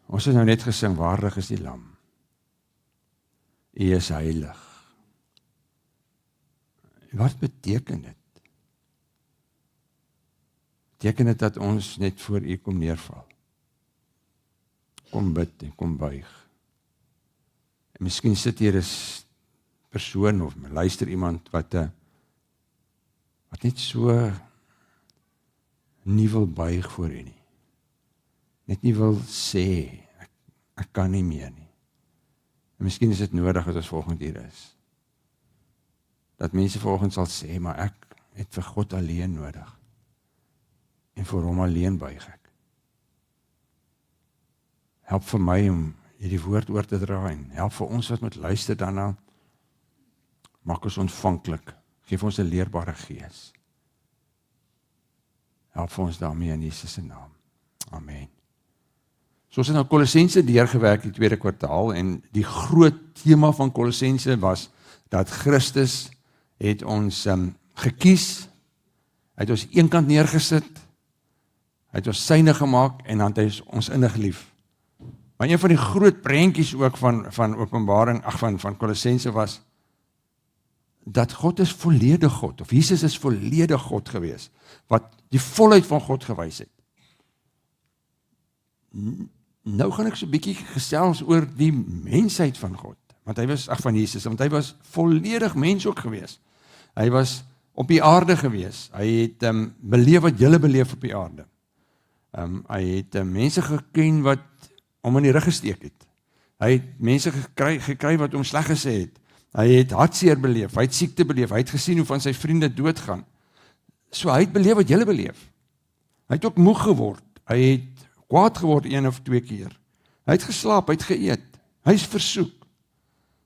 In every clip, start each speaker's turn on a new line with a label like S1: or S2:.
S1: Ons het nou net gesing, waardig is die lam. U is heilig. Wat beteken dit? Beteken dit dat ons net voor U kom neerval? Kom bid en kom buig. En miskien sit hier 'n persoon of luister iemand wat net so nie wil buig voor U nie. Net nie wil sê, ek kan nie meer nie. En miskien is dit nodig dat ons volgende hier is. Dat mense vanoggend sal sê, maar ek het vir God alleen nodig. En vir hom alleen buig ek. Help vir my om hierdie woord oor te dra en help vir ons wat moet luister daarna. Maak ons ontvanklik. Geef ons 'n leerbare gees. Help vir ons daarmee in Jesus se naam. Amen. So ons het nou Kolossense deurgewerk die tweede kwartaal en die groot tema van Kolossense was dat Christus het ons gekies, hy het ons eenkant neergesit, hy het ons syne gemaak en dan het hy ons innig lief. Maar een van die groot prentjies ook van Openbaring, van Kolossense was dat God is volledig God, of Jesus is volledig God gewees, wat die volheid van God gewys het. Nou gaan ek so 'n bietjie gesels oor die mensheid van God, want hy was, van Jesus, want hy was volledig mens ook gewees. Hy was op die aarde gewees, hy het beleef wat julle beleef op die aarde. Hy het mense geken wat hom in die rug gesteek het. Hy het mense gekry wat hom sleg gesê het. Hy het hartseer beleef, hy het siekte beleef, hy het gesien hoe van sy vriende doodgaan. So hy het beleef wat julle beleef. Hy het ook moeg geword, hy het kwaad geword 1 of 2 keer. Hy het geslaap, hy het geëet, hy is versoek.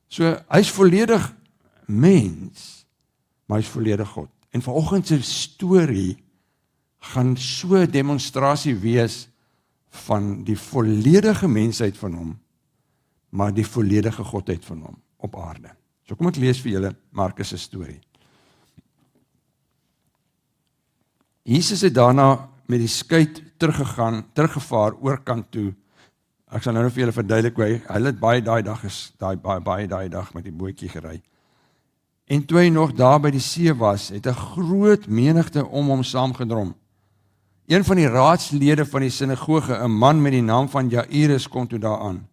S1: So hy is volledig mens, maar hy is volledig God. En vanoggend se storie gaan so 'n demonstrasie wees van die volledige mensheid van hom, maar die volledige godheid van hom op aarde. So kom ek lees vir julle Markus se storie. Jesus het daarna met die skuit teruggevaar oorkant toe. Ek sal nou vir julle verduidelik hoe hy het baie daai dag met die bootjie gery. En toe hy nog daar by die see was, het 'n groot menigte om hom saamgedrom. Een van die raadslede van die sinagoge, 'n man met die naam van Jairus, kom toe daaraan.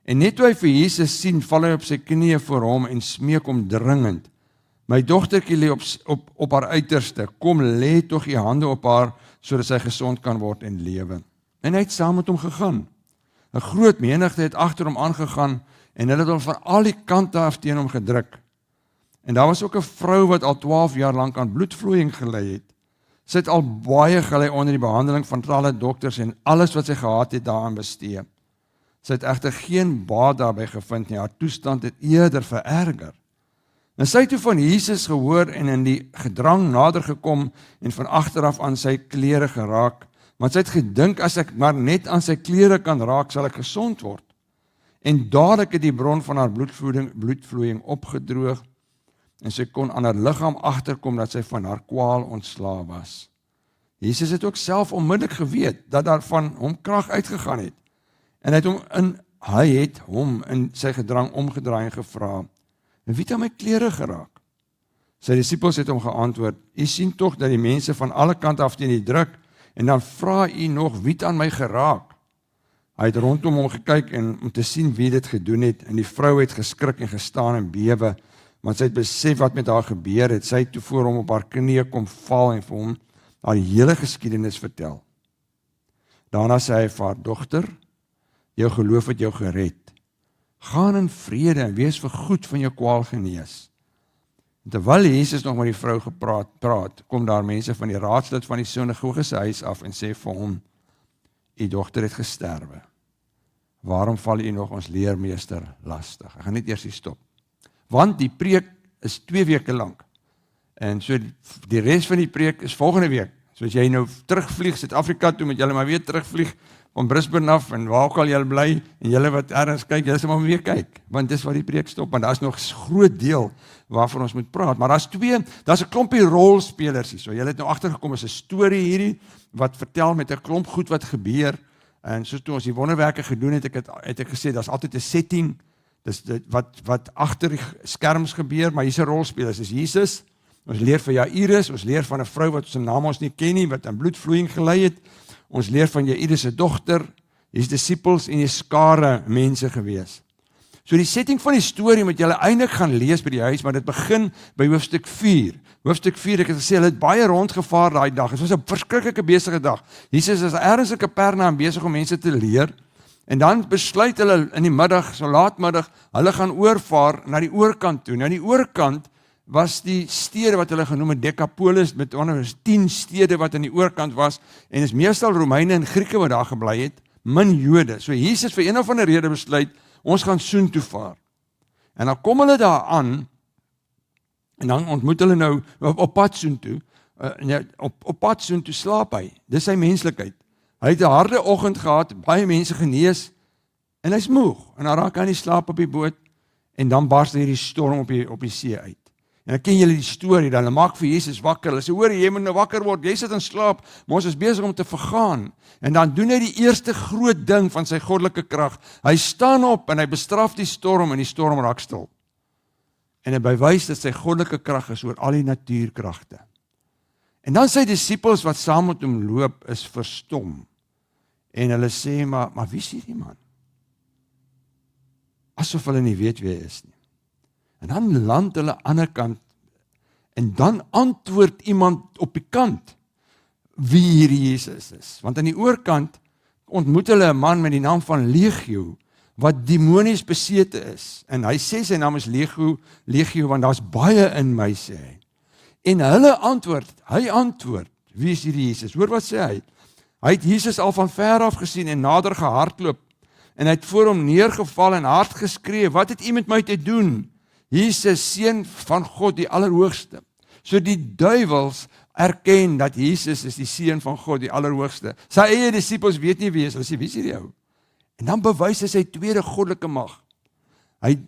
S1: En net toe hy vir Jesus sien, val hy op sy knieë voor hom en smeek hom dringend: "My dogtertjie lê op haar uiterste, kom lê tog u hande op haar, sodat sy gesond kan word en lewe." En hy het saam met hom gegaan. 'n Groot menigte het agter hom aangegaan en hulle het hom van al die kante af teen hom gedruk. En daar was ook 'n vrou wat al 12 jaar lank aan bloedvloeiing gely het. Sy het al baie gely onder die behandeling van talle dokters en alles wat sy gehad het daaraan bestee. Sy het egter geen baat daarbey gevind nie, haar toestand het eerder vererger. En sy het toe van Jesus gehoor en in die gedrang nader gekom en van agteraf aan sy klere geraak, want sy het gedink, as ek maar net aan sy klere kan raak, sal ek gesond word. En dadelik het die bron van haar bloedvloeiing opgedroog en sy kon aan haar liggaam agterkom dat sy van haar kwaal ontslae was. Jesus het ook self onmiddellik geweet dat daar van hom krag uitgegaan het. En hy het hom in sy gedrang omgedraai en gevra: "Wie het aan my klere geraak?" Sy disippels het hom geantwoord: "U sien tog dat die mense van alle kante af teen u druk, en dan vra u nog, wie het aan my geraak?" Hy het rondom hom gekyk om te sien wie dit gedoen het, en die vrou het geskrik en gestaan en bewe, want sy het besef wat met haar gebeur het. Sy het toe voor hom op haar knieë kom val en vir hom haar hele geskiedenis vertel. Daarna sê hy vir haar: "Dogter, jou geloof het jou gered. Gaan in vrede en wees voorgoed van jou kwaal genees." En terwyl Jesus nog met die vrou praat, kom daar mense van die raadslid van die sinagoge se huis af en sê vir hom: "U dogter het gesterwe. Waarom val u nog ons leermeester lastig?" Ek gaan net eers hier stop. Want die preek is 2 weke lank. En so die res van die preek is volgende week. So as jy nou terugvlieg Suid-Afrika toe, moet julle maar weer terugvlieg van Brisbane af, en waar ook al julle bly, en julle wat ergens kyk, julle sal maar weer kyk, want dis waar die preek stop, want daar is nog 'n groot deel waarvan ons moet praat, maar daar's 'n klompie rolspelers hier, so julle het nou agtergekom, is 'n storie hierdie, wat vertel met 'n klomp goed wat gebeur, En soos toe ons die wonderwerke gedoen het, het ek gesê, daar's altyd 'n setting, dis wat agter die skerms gebeur, maar hier's 'n rolspeler, dis Jesus. Ons leer van Jairus, ons leer van 'n vrou wat se naam ons nie ken nie, wat aan bloedvloeiing gelei het. Ons leer van Jairus se dogter, hier's disippels en 'n skare mense gewees. So die setting van die storie moet julle eintlik gaan lees by die huis, maar dit begin by hoofstuk 4. Hoofstuk 4, ek het gesê, hulle het baie rondgevaar daai dag. Dit was 'n verskriklike besige dag. Jesus is ergens in Kapernaum besig om mense te leer, en dan besluit hulle in die middag, so laatmiddag, hulle gaan oorvaar na die oorkant toe. Nou die oorkant was die stede wat hulle genoem het Decapolis, met anders 10 stede wat aan die oorkant was, en is meestal Romeine en Grieke wat daar gebly het, min Jode. So Jesus vir een of ander rede besluit, ons gaan soontoe vaar. En dan kom hulle daar aan, en dan ontmoet hulle nou op pad soontoe, op pad soontoe slaap hy. Dis sy menslikheid. Hy het 'n harde oggend gehad, baie mense genees, en hy's moeg, en dan raak hy nie slaap op die boot, en dan bars hierdie storm op die see uit. En dan ken julle die storie, dan hulle maak vir Jesus wakker, hulle sê, hoor, jy moet nou wakker word, jy sit in slaap, maar ons is besig om te vergaan. En dan doen hy die eerste groot ding van sy goddelike krag. Hy staan op en hy bestraf die storm, en die storm raak stil. En hy bewys dat sy goddelike krag is oor al die natuurkragte. En dan sy disippels wat saam met hom loop, is verstom. En hulle sê, maar wie is hierdie man? Asof hulle nie weet wie hy is nie. En dan land hulle aan die ander kant, en dan antwoord iemand op die kant, wie hierdie Jesus is. Want aan die oorkant ontmoet hulle 'n man met die naam van Legio, wat demonies besete is. En hy sê sy naam is Legio, want daar's baie in my, sê hy. En hy antwoord, wie is hierdie Jesus? Hoor wat sê hy? Hy het Jesus al van ver af gesien en nader gehardloop, en hy het voor hom neergeval en hard geskree, wat het u met my te doen? Jesus, seun van God, die Allerhoogste. So die duiwels erken dat Jesus is die seun van God, die Allerhoogste. Sy eie disippels weet nie wie hy is, hulle sê, wie is hierdie ou? En dan bewys hy sy tweede goddelike mag. Hy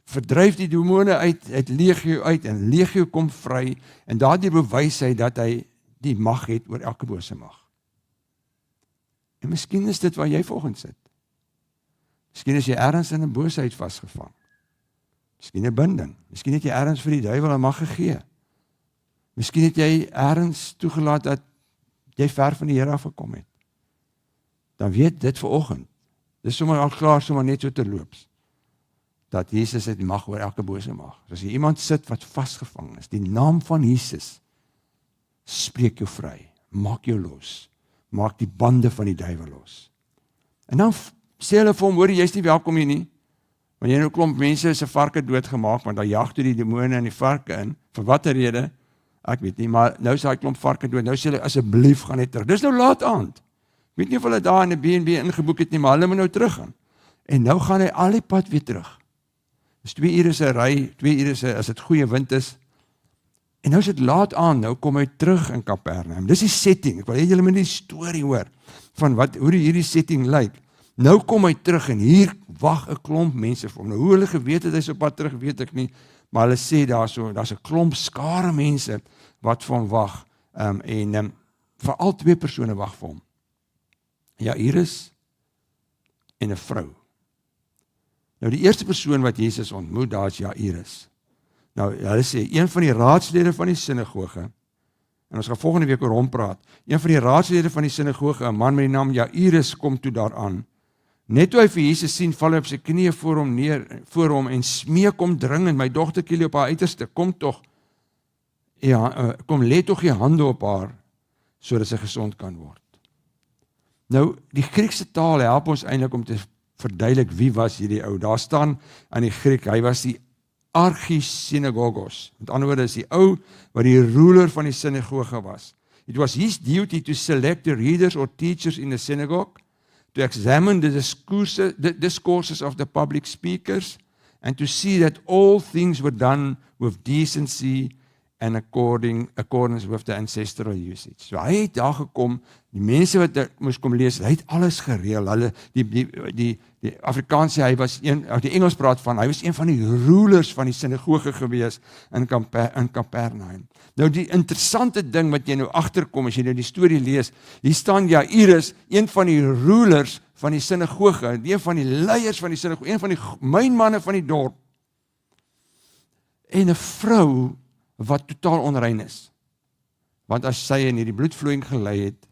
S1: verdryf die demone uit Legio uit, en Legio kom vry, en daardie bewys hy dat hy die mag het oor elke bose mag. En miskien is dit waar jy volgens sit. Miskien is jy ergens in 'n boosheid vasgevang. Miskien 'n binding. Miskien het jy ergens vir die duiwel 'n mag gegee. Miskien het jy ergens toegelaat dat jy ver van die Here af gekom het. Dan weet dit vanoggend. Dis sommer al klaar, sommer net so terloops, dat Jesus het mag oor elke bose mag. As jy iemand sit wat vasgevang is, die naam van Jesus spreek jou vry, maak jou los, maak die bande van die duiwel los. En dan sê hulle vir hom, hoor, jy is nie welkom hier nie, want jy nou klomp mense is 'n varke doodgemaak, want daar jag toe die demone in die varke in, vir watter rede, ek weet nie, maar nou is daai klomp varke dood, nou sê hulle, asseblief gaan net terug, dis nou laat aand, ek weet nie of hulle daar in 'n B&B ingeboek het nie, maar hulle moet nou terug gaan, en nou gaan hy al die pad weer terug, dis 2 ure se ry, 2 ure se, as dit goeie wind is, en nou is dit laat aand, nou kom hy terug in Kapernaum, dis die setting, ek wil hê julle moet die storie hoor, van hoe hierdie setting lyk. Nou kom hy terug en hier wag 'n klomp mense vir hom. Nou hoe hulle geweet het hy is op pad terug, weet ek nie, maar hulle sê daar's 'n klomp skare mense wat vir hom wag, en veral 2 persone wag vir hom. Jairus en 'n vrou. Nou die eerste persoon wat Jesus ontmoet, daar is Jairus. Nou hulle sê, een van die raadslede van die sinagoge, en ons gaan volgende week oor hom praat, een van die raadslede van die sinagoge, 'n man met die naam Jairus, kom toe daaraan. Net toe hy vir Jesus sien, val hy op sy knieë voor hom en smeek hom dringend, my dogtertjie lê op haar uiterste, kom lê tog jy hande op haar, sodat sy gesond kan word. Nou, die Griekse taal help ons eintlik om te verduidelik wie was hierdie ou. Daar staan aan die Griek, hy was die archisynagogus. Met ander woorde is die ou wat die ruler van die sinagoge was. It was his duty to select the readers or teachers in the synagogue, to examine the discourses of the public speakers, and to see that all things were done with decency and accordance with the ancestral usage. So hy het daar gekom, die mense wat moes kom lees, hy het alles gereël. Hulle die Afrikaans sê hy was die Engels praat van, hy was een van die rulers van die sinagoge gewees in Kapernaum. Nou die interessante ding wat jy nou agterkom as jy nou die storie lees, hier staan Jairus, een van die rulers van die sinagoge, een van die leiers van die sinagoge, een van die mynmanne van die dorp, en 'n vrou wat totaal onrein is. Want as sy in hierdie bloedvloeiing gelei het,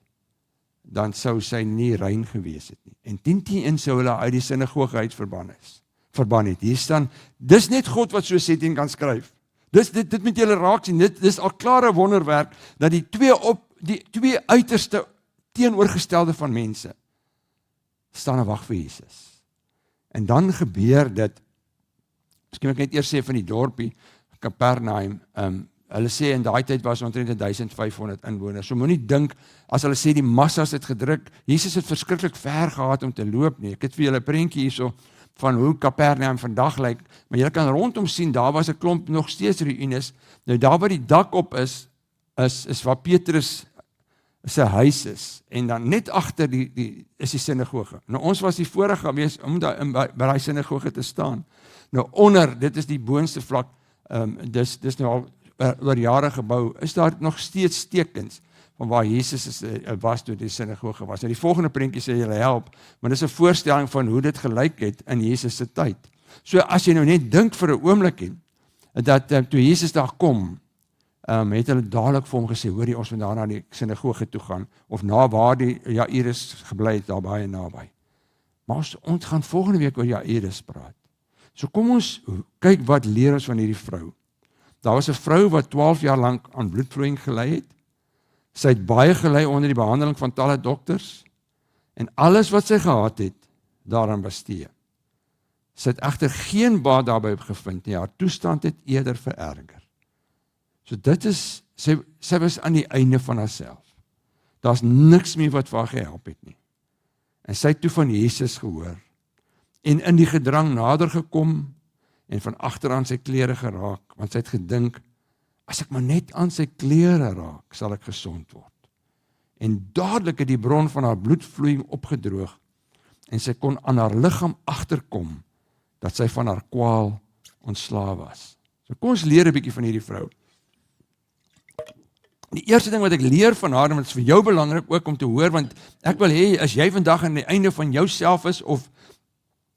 S1: dan sou sy nie rein gewees het nie. En 10 sou hulle uit die sinagoge uit verban het. Hier staan, dis net God wat so sê en kan skryf. Dit moet julle raak sien, dis al klare wonderwerk, dat die twee uiterste teenoorgestelde van mense, staan en wag vir Jesus. En dan gebeur dit, miskien ek net eers sê van die dorpie, Kapernaum, hulle sê in daai tyd was omtrent 1500 inwoners. So moenie dink, as hulle sê die massas het gedruk, Jesus het verskriklik ver gehad om te loop nie. Ek het vir julle 'n prentjie hierso van hoe Kapernaum vandag lyk, maar julle kan rondom sien, daar was 'n klomp nog steeds ruïnes. Nou daar waar die dak op is waar Petrus sy huis is, en dan net agter is die sinagoge. Nou ons was die voorreg gewees om daar by daai sinagoge te staan. Nou onder, dit is die boonste vlak, dis nou al oor jare gebou, is daar nog steeds tekens van waar Jesus was toe die sinagoge was. Nou die volgende prentjie sê julle help, maar dis 'n voorstelling van hoe dit gelyk het in Jesus se tyd. So as jy nou net dink vir 'n oomblik dat toe Jesus daar kom, het hulle dadelik vir hom gesê, hoor jy, ons moet daar na die sinagoge toe gaan, of na waar die Jairus gebly het, daar baie naby. Maar ons gaan volgende week oor Jairus praat. So kom ons kyk wat leer ons van hierdie vrou. Daar was 'n vrou wat 12 jaar lank aan bloedvloeiing gelei het. Sy het baie gelei onder die behandeling van talle dokters, en alles wat sy gehad het, daaraan bestee. Sy het egter geen baat daarbey gevind nie, haar toestand het eerder vererger. So dit is, sy was aan die einde van haarself. Daar's niks meer wat vir haar gehelp het nie. En sy het toe van Jesus gehoor, en in die gedrang nader gekom, en van agteraan sy klere geraak, want sy het gedink, as ek maar net aan sy klere raak, sal ek gesond word. En dadelik het die bron van haar bloedvloeiing opgedroog, en sy kon aan haar liggaam agterkom, dat sy van haar kwaal ontslae was. So kom ons leer 'n bietjie van hierdie vrou. Die eerste ding wat ek leer van haar, en dit is vir jou belangrik ook om te hoor, want ek wil hê, as jy vandag aan die einde van jouself is, of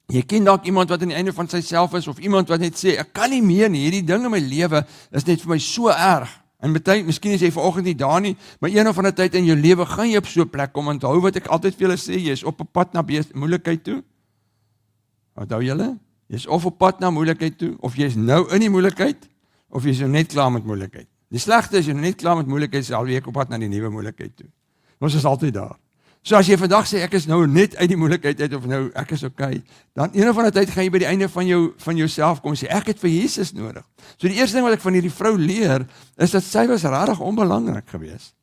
S1: jy ken dalk iemand wat aan die einde van sy self is, of iemand wat net sê, ek kan nie meer nie, hierdie ding in my lewe is net vir my so erg, en miskien is jy vanoggend nie daar nie, maar een of ander tyd in jou lewe gaan jy op so 'n plek kom, onthou wat ek altyd vir julle sê, jy is op 'n pad na moeilikheid toe. Onthou julle? Jy is of op pad na moeilikheid toe, of jy is nou in die moeilikheid, of jy is nou net klaar met moeilikheid. Die slegste is, jy nou net klaar met moeilikheid, is alweer op pad na die nuwe moeilikheid toe. Ons is altyd daar. So as jy vandag sê, ek is nou net uit die moeilikheid uit, of nou, ek is okay, dan een of ander tyd gaan jy by die einde van jouself kom en sê, ek het vir Jesus nodig. So die eerste ding wat ek van hierdie vrou leer, is dat sy was regtig onbelangrik geweest.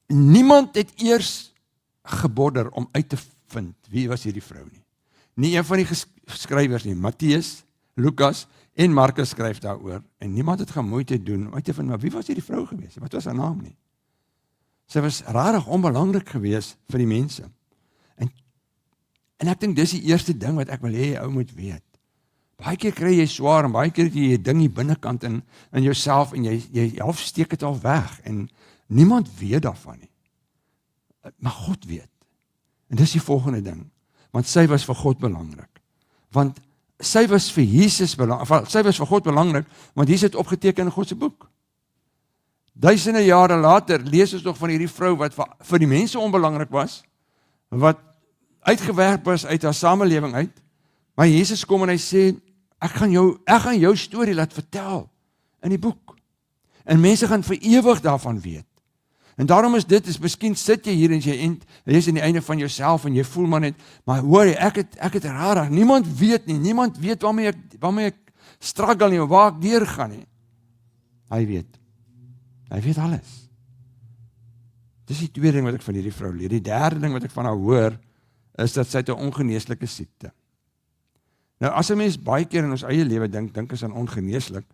S1: Niemand het eers gebodder om uit te vind, wie was hierdie vrou nie. Nie een van die skrywers nie, Matteus, Lukas en Markus skryf daaroor, en niemand het gaan moeite doen om uit te vind, maar wie was hierdie vrou geweest? Wat was haar naam nie? Sy was rarig onbelangrik geweest vir die mense. En ek dink dis die eerste ding wat ek wil hê ou moet weet. Baie keer kry jy swaar, en baie keer het jy 'n ding hier binnekant in jouself, en jy half steek dit al weg, en niemand weet daarvan nie. Maar God weet. En dis die volgende ding, want sy was vir God belangrik. Want sy was vir Jesus belangrik, sy was vir God belangrik, want Jesus het opgeteken in God se boek. Duisende jare later lees ons nog van hierdie vrou wat vir die mense onbelangrik was, wat uitgewerp was uit haar samelewing uit, maar Jesus kom en hy sê, ek gaan jou storie laat vertel in die boek, en mense gaan vir ewig daarvan weet. En daarom is miskien sit jy hier en jy is aan die einde van jouself, en jy voel maar net, maar hoor jy, ek het rarig, niemand weet nie, niemand weet waarmee ek struggle nie, of waar ek deurgaan nie. Hy weet alles. Dis die tweede ding wat ek van hierdie vrou leer. Die derde ding wat ek van haar hoor, is dat sy 'n ongeneeslike siekte. Nou as 'n mens baie keer in ons eie lewe dink as aan ongeneeslik,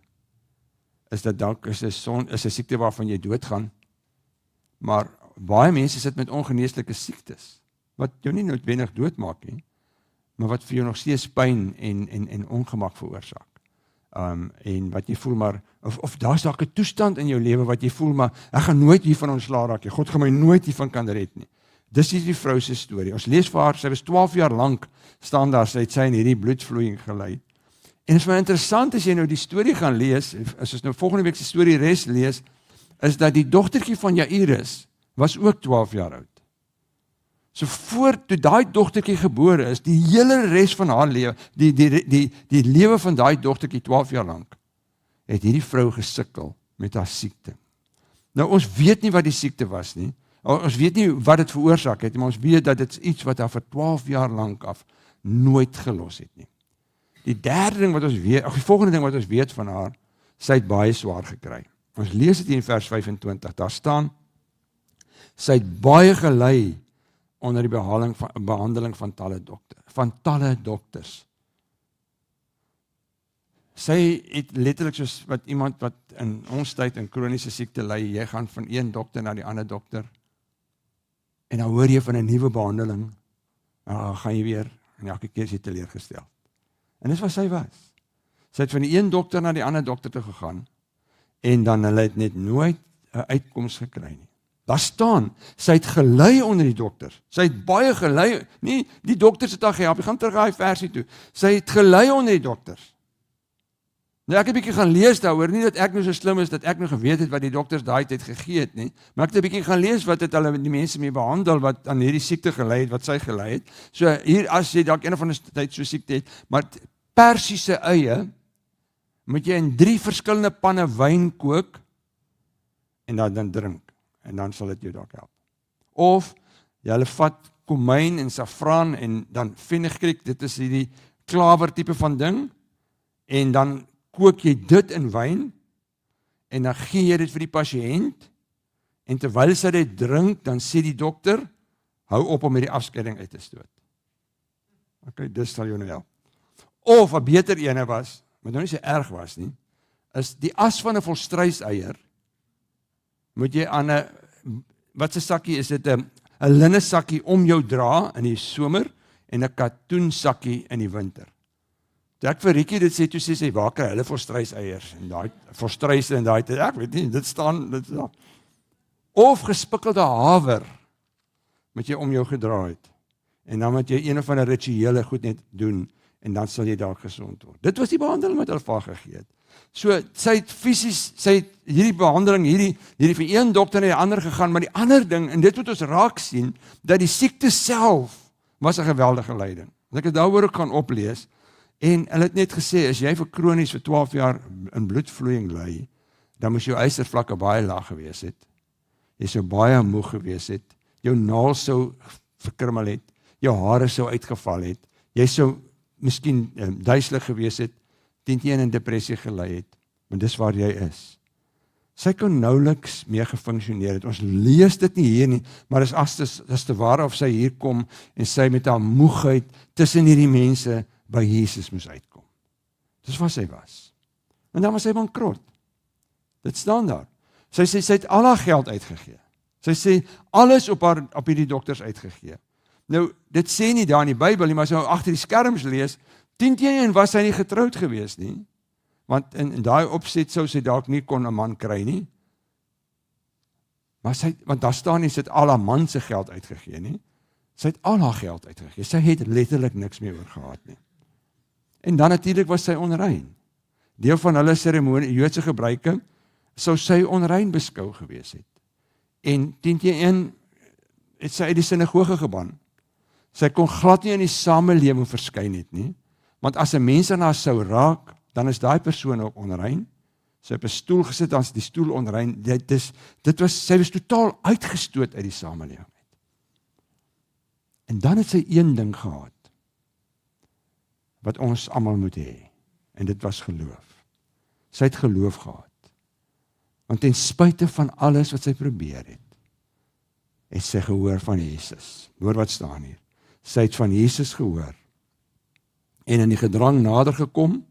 S1: is dat dalk is 'n siekte waarvan jy doodgaan, maar baie mense sit met ongeneeslike siektes, wat jou nie noodwendig doodmaak nie, maar wat vir jou nog steeds pyn en ongemak veroorsaak. En wat jy voel maar, of daar's dalk 'n toestand in jou lewe wat jy voel maar, ek gaan nooit hiervan ontslae raak nie, God gaan my nooit hiervan kan red nie. Dis die vrou se storie. Ons lees vir haar, sy was 12 jaar lank, staan daar, sy het in hierdie bloedvloeiing gelei. En is maar interessant as jy nou die storie gaan lees, as ons nou volgende week se storie res lees, is dat die dogtertjie van Jairus was ook 12 jaar oud. So toe daai dogtertjie gebore is, die hele res van haar lewe, die lewe van daai dogtertjie 12 jaar lank, het hierdie vrou gesukkel met haar siekte. Nou ons weet nie wat die siekte was nie, ons weet nie wat dit veroorsaak het, maar ons weet dat dit iets wat haar vir 12 jaar lank af nooit gelos het nie. Die derde ding wat ons weet, die volgende ding wat ons weet van haar, sy het baie swaar gekry. Ons lees dit in vers 25, daar staan, sy het baie gelei onder die behandeling van talle dokters. Sy het letterlik soos wat iemand wat in ons tyd in kroniese siekte ly, jy gaan van een dokter na die ander dokter, en dan hoor jy van 'n nuwe behandeling, en dan gaan jy weer, en elke keer is jy teleurgestel. En dis wat sy was. Sy het van die een dokter na die ander dokter toe gegaan, en dan hulle het net nooit 'n uitkoms gekry nie. Daar staan, sy het gelei onder die dokters. Sy het baie gelei, nie die dokters het haar gehelp, jy gaan terug daai versie toe. Sy het gelei onder die dokters. Nou ek het 'n bietjie gaan lees daaroor, nie dat ek nou so slim is dat ek nou geweet het wat die dokters daai tyd gegee het nie, maar ek het 'n bietjie gaan lees wat het hulle die mense mee behandel wat aan hierdie siekte gelei het, wat sy gelei het. So hier as jy dalk een van die tyd so siekte het, maar persiese eie moet jy in 3 verskillende panne wyn kook en dan drink. En dan sal dit jou dalk help. Of, hulle vat komyn en saffraan en dan fenugreek, dit is hierdie klawer tipe van ding, en dan kook jy dit in wyn, en dan gee jy dit vir die pasiënt, en terwyl sy dit drink, dan sê die dokter, hou op om hierdie afskeiding uit te stoot. Ok, dis sal jou nou help. Of, 'n beter ene was, wat nou nie so erg was nie, is die as van 'n volstruiseier, moet jy aan 'n, wat 'n sakkie is dit, 'n linne sakkie om jou dra in die somer en 'n katoen sakkie in die winter. Toe ek vir Rikkie dit sê, toe sê sy, waar kry hulle volstruiseiers en daai volstruise en daai, ek weet nie, dit staan. Of gespikkelde haver moet jy om jou gedra het. En dan moet jy een of ander rituele goed net doen en dan sal jy daar gesond word. Dit was die behandeling wat hulle vir haar gegee het. So, sy het fisies, sy het hierdie behandeling, hierdie vir een dokter en die ander gegaan, maar die ander ding, en dit moet ons raak sien, dat die siekte self was 'n geweldige lyding. Ek het daaroor ook gaan oplees, en hulle het net gesê, as jy vir kronies vir 12 jaar in bloedvloeiing ly, dan moes jou ystervlakke baie laag gewees het, jy sou baie moeg gewees het, jou naels sou verkrummel het, jou hare sou uitgeval het, jy sou miskien duiselig gewees het, teen in depressie gelei het, want dis waar jy is. Sy kon nouliks meer gefunksioneer het, ons lees dit nie hier nie, maar as te ware of sy hier kom, en sy met haar moegheid, tussen hierdie mense, by Jesus moes uitkom. Dis wat sy was. En dan was sy bankrot. Dit staan daar. Sy sê, sy het al haar geld uitgegee. Sy sê, alles op hierdie dokters uitgegee. Nou, dit sê nie daar in die Bybel nie, maar as jy agter die skerms lees, 10-1 was sy nie getroud gewees nie, want in daai opset sou sy dalk nie kon 'n man kry nie, maar want daar staan nie, sy het al haar man se geld uitgegee nie, sy het al haar geld uitgegee, sy het letterlik niks meer oor gehad nie. En dan natuurlik was sy onrein. Deel van hulle seremonie, Joodse gebruike, sou sy onrein beskou gewees het. En 10-1 het sy uit die sinagoge geban. Sy kon glad nie in die samelewing verskyn het nie, want as 'n mens aan haar sou raak, dan is daai persoon ook onrein. Sy het op 'n stoel gesit, dan is die stoel onrein. Sy was totaal uitgestoot uit die samelewing. En dan het sy een ding gehad, wat ons almal moet hê, en dit was geloof. Sy het geloof gehad. Want ten spyte van alles wat sy probeer het sy gehoor van Jesus. Hoor wat staan hier. Sy het van Jesus gehoor, en in die gedrang nader gekom,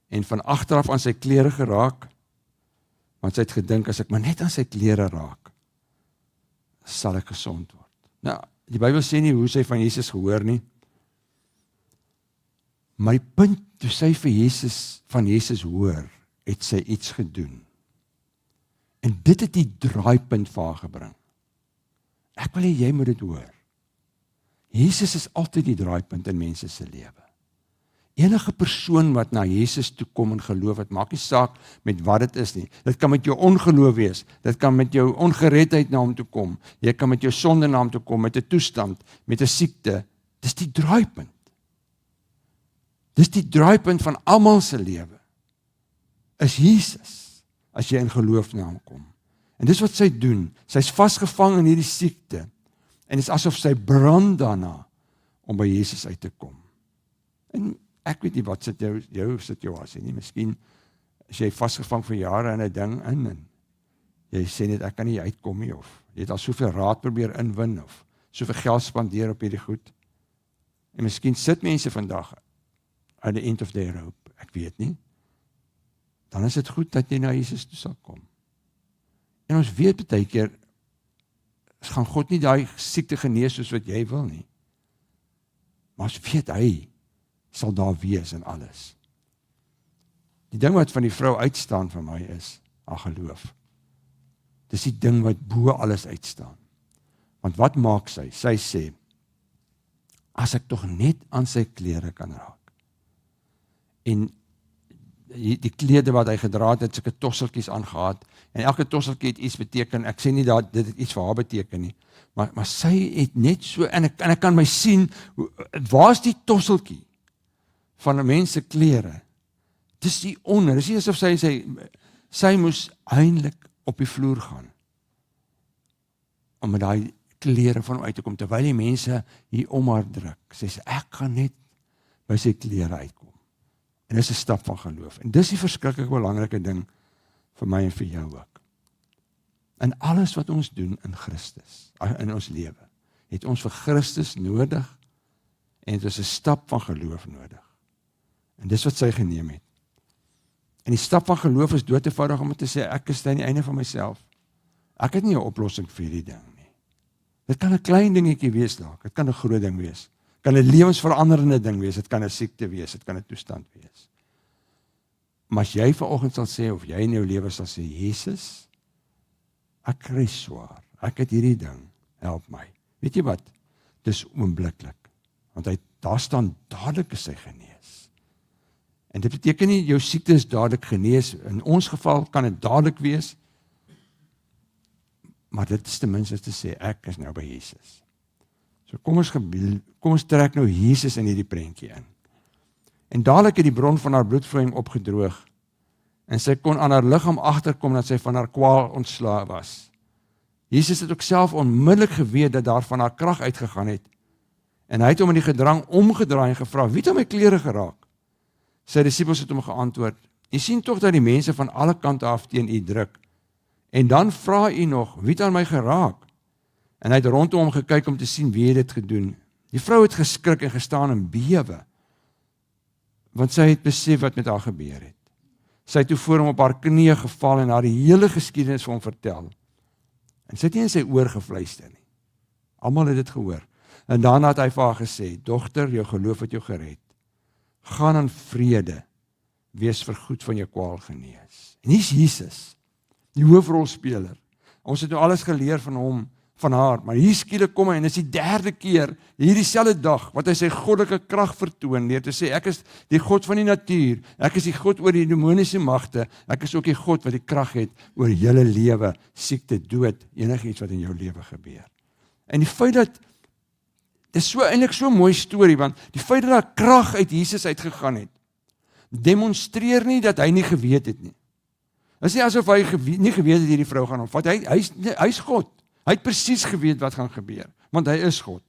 S1: en van agteraf aan sy klere geraak, Want sy het gedink, as ek maar net aan sy klere raak, sal ek gesond word. Nou, die Bybel sê nie hoe sy van Jesus gehoor nie, maar die punt, toe sy van Jesus hoor, het sy iets gedoen. En dit het die draaipunt vir haar gebring. Ek wil hê jy moet dit hoor. Jesus is altyd die draaipunt in mense se lewe. Enige persoon wat na Jesus toe kom en geloof, het maak nie saak met wat dit is nie. Dit kan met jou ongeloof wees, dit kan met jou ongeredheid na hom toe kom, jy kan met jou sonde na hom toe kom, met 'n toestand, met 'n siekte. Dis die draaipunt. Dis die draaipunt van almal se lewe. Is Jesus, as jy in geloof na hom kom. En dis wat sy doen. Sy's vasgevang in hierdie siekte. En dit is asof sy brand daarna om by Jesus uit te kom. En ek weet nie wat sit jou situasie nie. Miskien is jy vasgevang vir jare in 'n ding in en jy sê net ek kan nie uitkom nie, of jy het al soveel raad probeer inwin of soveel geld spandeer op hierdie goed. En miskien sit mense vandag at the end of their rope, ek weet nie. Dan is dit goed dat jy na Jesus toe sal kom. En ons weet baie keer gaan God nie daai siekte genees soos wat jy wil nie. Maar ons weet hy sal daar wees in alles. Die ding wat van die vrou uitstaan vir my is haar geloof. Dis die ding wat bo alles uitstaan. Want wat maak sy? Sy sê, as ek tog net aan sy klere kan raak. En die klede wat hy gedra het, sulke tosseltjies aangehad, en elke tosseltjie het iets beteken, ek sê nie dat dit iets vir haar beteken nie, maar sy het net so, en ek kan my sien, waar is die tosseltjie van 'n mens se klere? Dis die onder, dis nie asof sy moes eintlik op die vloer gaan, om met daai klere van hom uit te kom, terwyl die mense hier om haar druk, sê ek gaan net by sy klere uitkom. En dis 'n stap van geloof. En dis die verskriklik belangrike ding vir my en vir jou ook. In alles wat ons doen in Christus, in ons lewe, het ons vir Christus nodig en dit is 'n stap van geloof nodig. En dis wat sy geneem het. En die stap van geloof is dood eenvoudig om te sê, ek is aan die einde van myself. Ek het nie 'n oplossing vir hierdie ding nie. Dit kan 'n klein dingetjie wees dalk, dit kan 'n groot ding wees. Kan 'n lewensveranderende ding wees, dit kan 'n siekte wees, dit kan 'n toestand wees. Maar as jy vanoggend sal sê, of jy in jou lewe sal sê, Jesus, ek kry swaar, ek het hierdie ding, help my. Weet jy wat? Dis oombliklik, want daar staan dadelik is hy genees. En dit beteken nie, jou siekte is dadelik genees, in ons geval kan dit dadelik wees, maar dit is ten minste te sê, ek is nou by Jesus. So kom ons trek nou Jesus in hierdie prentjie in. En dadelik het die bron van haar bloedvloeiing opgedroog, en sy kon aan haar liggaam agterkom dat sy van haar kwaal ontslae was. Jesus het ook self onmiddellik geweet dat daar van haar krag uitgegaan het, en hy het hom in die gedrang omgedraai en gevra, wie het aan my klere geraak? Sy disippels het hom geantwoord, u sien tog dat die mense van alle kante af teen u druk, en dan vra u nog, wie het aan my geraak? En hy het rondom hom gekyk om te sien wie het dit gedoen. Die vrou het geskrik en gestaan en bewe, want sy het besef wat met haar gebeur het. Sy het toe voor hom op haar knieë geval en haar die hele geskiedenis vir hom vertel. En sy het nie in sy oor gefluister nie. Almal het dit gehoor. En daarna het hy vir haar gesê, dogter, jou geloof het jou gered. Gaan in vrede, wees vergoed van jou kwaal genees. En hier's Jesus, die hoofrolspeler. Ons het nou alles geleer van hom, van haar, maar hier skielik kom hy, en dit is die derde keer, hierdie selfde dag, wat hy sy goddelike krag vertoon, deur te sê, ek is die God van die natuur, ek is die God oor die demoniese magte, ek is ook die God wat die krag het oor julle lewe, siekte, dood, enigiets wat in jou lewe gebeur. En die feit dat, dit is eintlik so 'n mooi storie, want die feit dat daar krag uit Jesus uitgegaan het, demonstreer nie dat hy nie geweet het nie. Dit is nie asof hy nie geweet het hierdie vrou gaan omvat, hy is God. Hy het presies geweet wat gaan gebeur, want hy is God.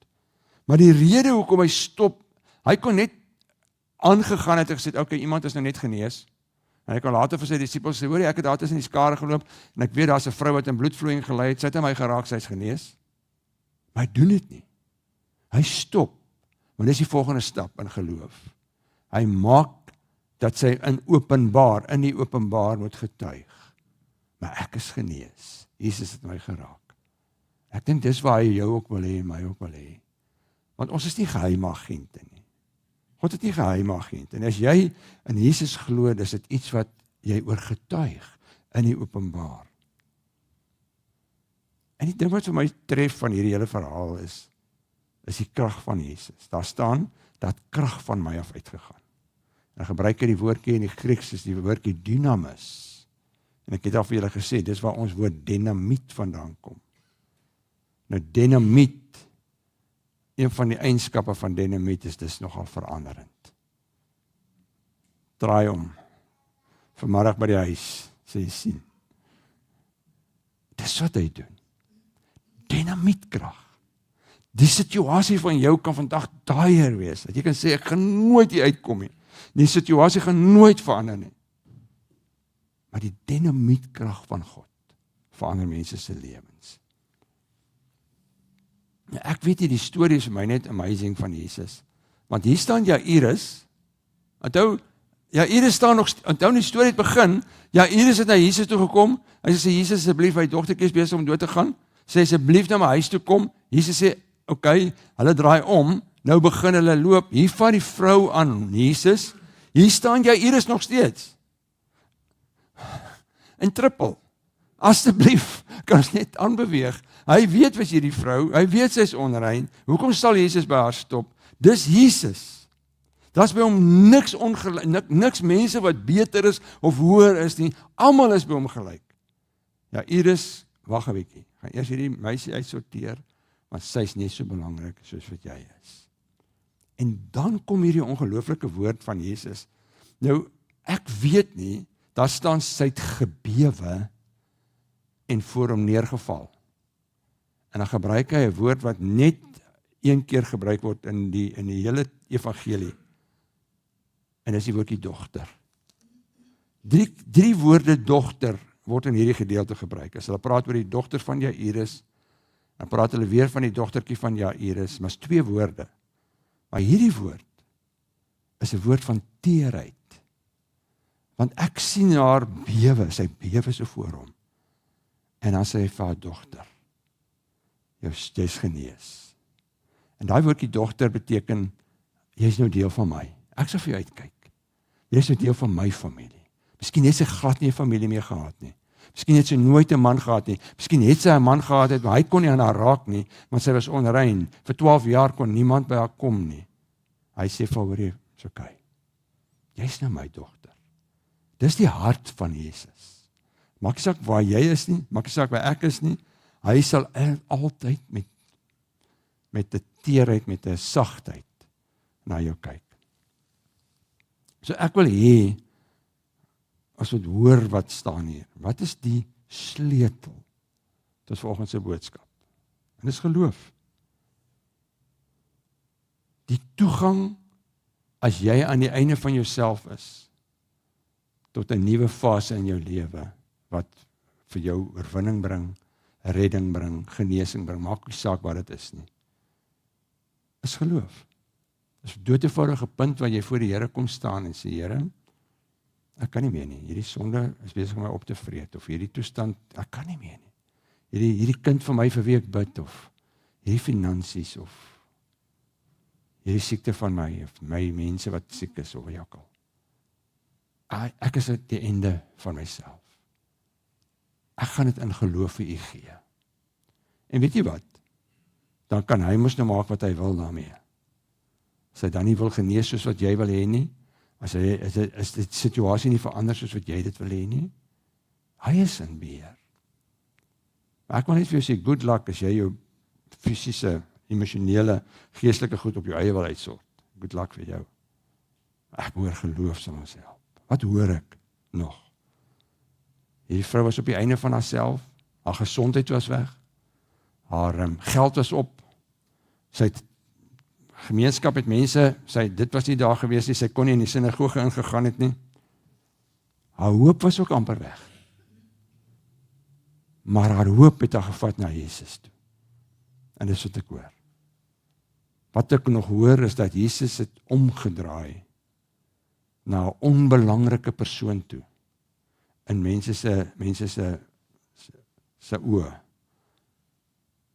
S1: Maar die rede hoekom hy stop, hy kon net aangegaan het en gesê, okay, iemand is nou net genees. En hy kon later vir sy disippels sê, hoor jy, ek het daar tussen die skare geloop, en ek weet, daar is 'n vrou wat in bloedvloeiing gelei het, sy het aan my geraak, sy is genees. Maar hy doen dit nie. Hy stop, want dis die volgende stap in geloof. Hy maak dat sy in die openbaar moet getuig. maar ek is genees. Jesus het my geraak. Ek dink dis waar hy jou ook wil hê, my ook wil hê. Want ons is nie geheime agente nie. God het nie geheime agente. En as jy in Jesus glo, dis dit iets wat jy oorgetuig in die openbaar. En die ding wat vir my tref van hierdie hele verhaal is die krag van Jesus. Daar staan, dat krag van my af uitgegaan. En gebruik hy die woordjie in die Grieks, is die woordjie dynamis. En ek het al vir julle gesê, dis waar ons woord dynamiet vandaan kom. Nou dynamiet, een van die eienskappe van dynamiet is dis nogal veranderend. Draai om. Vanmiddag by die huis, sê jy sien. Dis wat hy doen. Dynamietkrag. Die situasie van jou kan vandag daaier wees, dat jy kan sê, ek gaan nooit hier uitkom nie. Die situasie gaan nooit verander nie. Maar die dynamietkrag van God verander mense se lewens. Nou, ek weet nie, die storie is vir my net amazing van Jesus. Want hier staan Jairus, onthou, Jairus staan nog, onthou die storie het begin, Jairus het na Jesus toe gekom, hy sê, Jesus, asseblief, my dogtertjie is besig om dood te gaan, sê, asseblief na my huis toe kom, Jesus sê, oké, hulle draai om, nou begin hulle loop, hier vat die vrou aan Jesus, hier staan Jairus nog steeds, en trippel, asseblief, kan ons net aanbeweeg, hy weet wat hierdie vrou, hy weet sy is onrein, hoekom sal Jesus by haar stop? Dis Jesus, daar is by hom niks mense wat beter is, of hoër is nie, almal is by hom gelyk. Jairus, wag 'n bietjie, gaan eers hierdie meisie uitsorteer, want sy is net so belangrik soos wat jy is. En dan kom hierdie ongelooflike woord van Jesus. Nou, ek weet nie, daar staan sy het gebewe en voor hom neergeval. En dan gebruik hy 'n woord wat net een keer gebruik word in die hele evangelie. En dis die woordjie dogter. Drie woorde dogter word in hierdie gedeelte gebruik. As hulle praat oor die dogter van Jairus, dan praat hulle weer van die dogtertjie van Jairus, maar is 2 woorde. Maar hierdie woord is 'n woord van teerheid. Want ek sien haar bewe, sy bewe so voor hom. En dan sê hy vir haar dogter, jy's genees. En daai woordjie dogter beteken, jy's nou deel van my. Ek sal vir jou uitkyk. Jy's nou deel van my familie. Miskien het sy glad nie 'n familie meer gehad nie. Miskien het sy nooit 'n man gehad nie. Miskien het sy 'n man gehad, maar hy kon nie aan haar raak nie, want sy was onrein. Vir 12 jaar kon niemand by haar kom nie. Hy sê vir haar, "Dis oké. Jy's nou my dogter." Dis die hart van Jesus. Maak nie saak waar jy is nie, maak nie saak waar ek is nie. Hy sal altyd met 'n teerheid, met 'n sagtheid na jou kyk. So ek wil hê, as ons hoor wat staan hier, wat is die sleutel tot vanoggend se boodskap? En dis geloof. Die toegang, as jy aan die einde van jouself is, tot 'n nuwe fase in jou lewe, wat vir jou oorwinning bring, redding bring, genesing bring, maak nie saak wat dit is nie, is geloof. Dis 'n doodeenvoudige punt waar jy voor die Here kom staan en sê, Here, ek kan nie meer nie, hierdie sonde is besig om my op te vreet, of hierdie toestand, ek kan nie meer nie. Hierdie kind van my vir wie ek bid, of hierdie finansies, of hierdie siekte van my, of my mense wat siek is, of wat ook al. Ek is at die einde van myself. Ek gaan dit in geloof vir u gee. En weet jy wat? Dan kan hy mos nou maak wat hy wil daarmee. As hy dan nie wil genees soos wat jy wil hê nie, as die situasie nie verander soos wat jy dit wil hê nie, hy is in beheer. Maar ek wil net vir jou sê, good luck as jy jou fisiese, emosionele, geestelike goed op jou eie wil uitsort. Good luck vir jou. Ek hoor geloof sal ons help. Wat hoor ek nog? Hierdie vrou was op die einde van haarself, haar gesondheid was weg, haar geld was op, sy het gemeenskap met mense, dit was nie daar gewees nie, sy kon nie in die sinagoge ingegaan het nie. Haar hoop was ook amper weg. Maar haar hoop het haar gevat na Jesus toe. En dis wat ek hoor. Wat ek nog hoor is dat Jesus het omgedraai na 'n onbelangrike persoon toe. in mense se oë.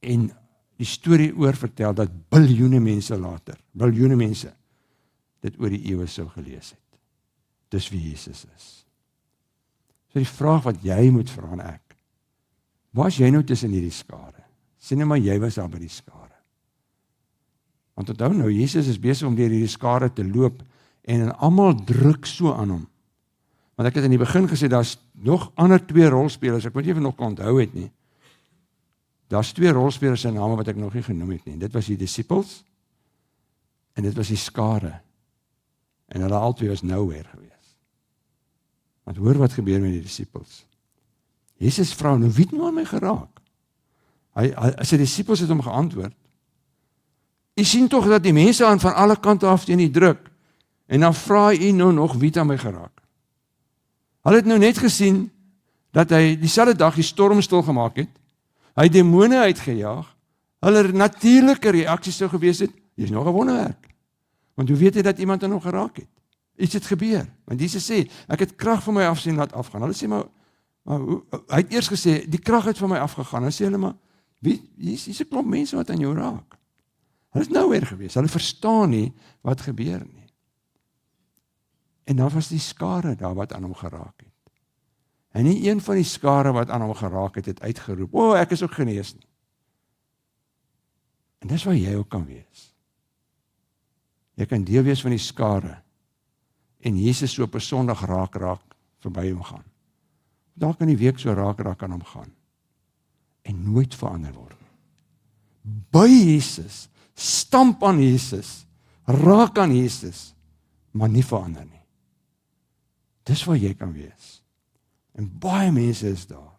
S1: En die storie oor vertel dat biljoene mense later, biljoene mense, dit oor die eeue sou gelees het. Dis wie Jesus is. So die vraag wat jy moet vra en ek, waar is jy nou tussen hierdie skare? Sê net maar jy was daar by die skare. Want onthou nou, Jesus is besig om deur hierdie skare te loop en almal druk so aan hom. Want ek het in die begin gesê, daar's nog ander 2 rolspelers, ek weet nie of jy nog kan onthou het nie. Daar's 2 rolspelers se name wat ek nog nie genoem het nie. Dit was die disippels en dit was die skare. En hulle albei was nowhere gewees. Want hoor wat gebeur met die disippels. Jesus vra, nou wie het nou aan my geraak? Sy disippels het hom geantwoord. U sien tog dat die mense aan van alle kante af teen die druk. En dan vra u nou nog wie het aan my geraak? Hulle het nou net gesien dat hy dieselfde dag die storm stil gemaak het. Hy demone uitgejaag. Hulle natuurlike reaksie sou gewees het, hier is nog 'n wonderwerk. Want hoe weet hy dat iemand aan hom geraak het? Iets het gebeur. Want Jesus sê, ek het krag van my af sien laat afgaan. Hulle sê maar hy het eers gesê, die krag het van my afgegaan. Hulle sê hulle maar, hier's 'n klomp mense wat aan jou raak. Hulle is nou weer gewees. Hulle verstaan nie wat gebeur nie. En dan was die skare daar wat aan hom geraak het. En nie een van die skare wat aan hom geraak het, het uitgeroep, o, ek is ook genees nie. En dis waar jy ook kan wees. Jy kan deel wees van die skare en Jesus so op 'n Sondag raak verby hom gaan. Daar kan die week so raak aan hom gaan en nooit verander word. By Jesus, stamp aan Jesus, raak aan Jesus, maar nie verander nie. Dis waar jy kan wees. En baie mense is daar.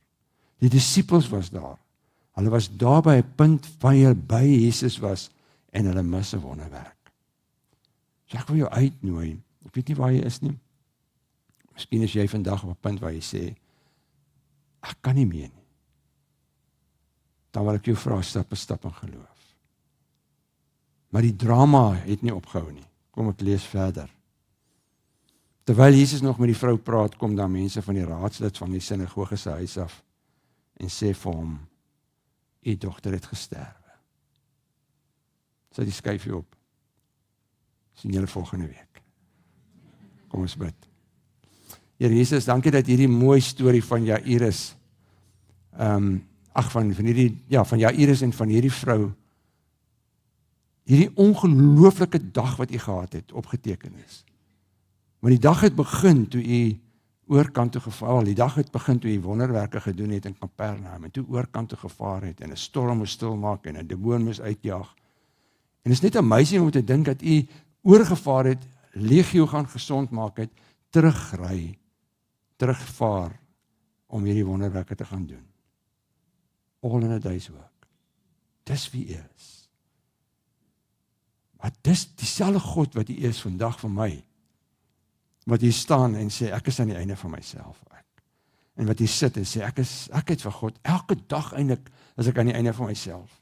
S1: Die disippels was daar. Hulle was daar by 'n punt waar hy by Jesus was en hulle mis 'n wonderwerk. So ek wil jou uitnooi. Ek weet nie waar jy is nie. Miskien is jy vandag op 'n punt waar jy sê, ek kan nie meer nie. Dan wil ek jou vra, stap 'n stap in geloof. Maar die drama het nie opgehou nie. Kom ek lees verder. Terwyl Jesus nog met die vrou praat, kom daar mense van die raadslid van die sinagoge se huis af en sê vir hom, u dogter het gesterwe. Sit die skyfie op. Sien julle volgende week. Kom ons bid. Here Jesus, dankie dat hierdie mooi storie van Jairus, van Jairus en van hierdie vrou, hierdie ongelooflike dag wat u gehad het, opgeteken is. Maar die dag het begin toe u oorkant toe gevaar, die dag het begin toe u wonderwerke gedoen het in Kapernaum, en toe oorkant toe gevaar het, en 'n storm moes stilmaak, en 'n demoon moes uitjaag. En het is net amazing om te dink dat u oorgevaar het, legio gaan gesond maak het, terugvaar, om hierdie wonderwerke te gaan doen. All in a day's work. Dis wie u is. Maar dis dieselfde God wat u is vandag vir my, wat hier staan en sê, ek is aan die einde van myself. En wat hier sit en sê, ek het vir God, elke dag eintlik, as ek aan die einde van myself.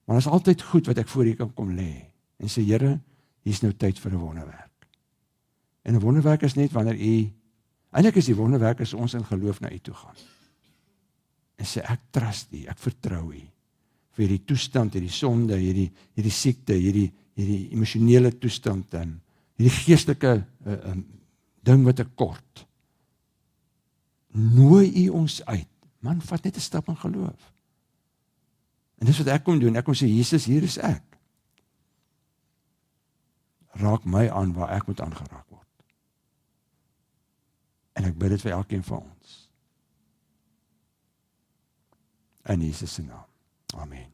S1: Maar dit is altyd goed wat ek voor hier kan kom lê, en sê, Here, hier is nou tyd vir 'n wonderwerk. En 'n wonderwerk is net wanneer eintlik is die wonderwerk as ons in geloof na u toe gaan. En sê, ek trust u, ek vertrou u, vir hierdie toestand, hierdie sonde, hierdie siekte, hierdie emosionele toestand, en hierdie geestelike ding wat ek kort. Nooi u ons uit. Man, vat net 'n stap in geloof. En dis wat ek kom doen. Ek kom sê, Jesus, hier is ek. Raak my aan waar ek moet aangeraak word. En ek bid dit vir elkeen van ons. In Jesus se naam. Amen.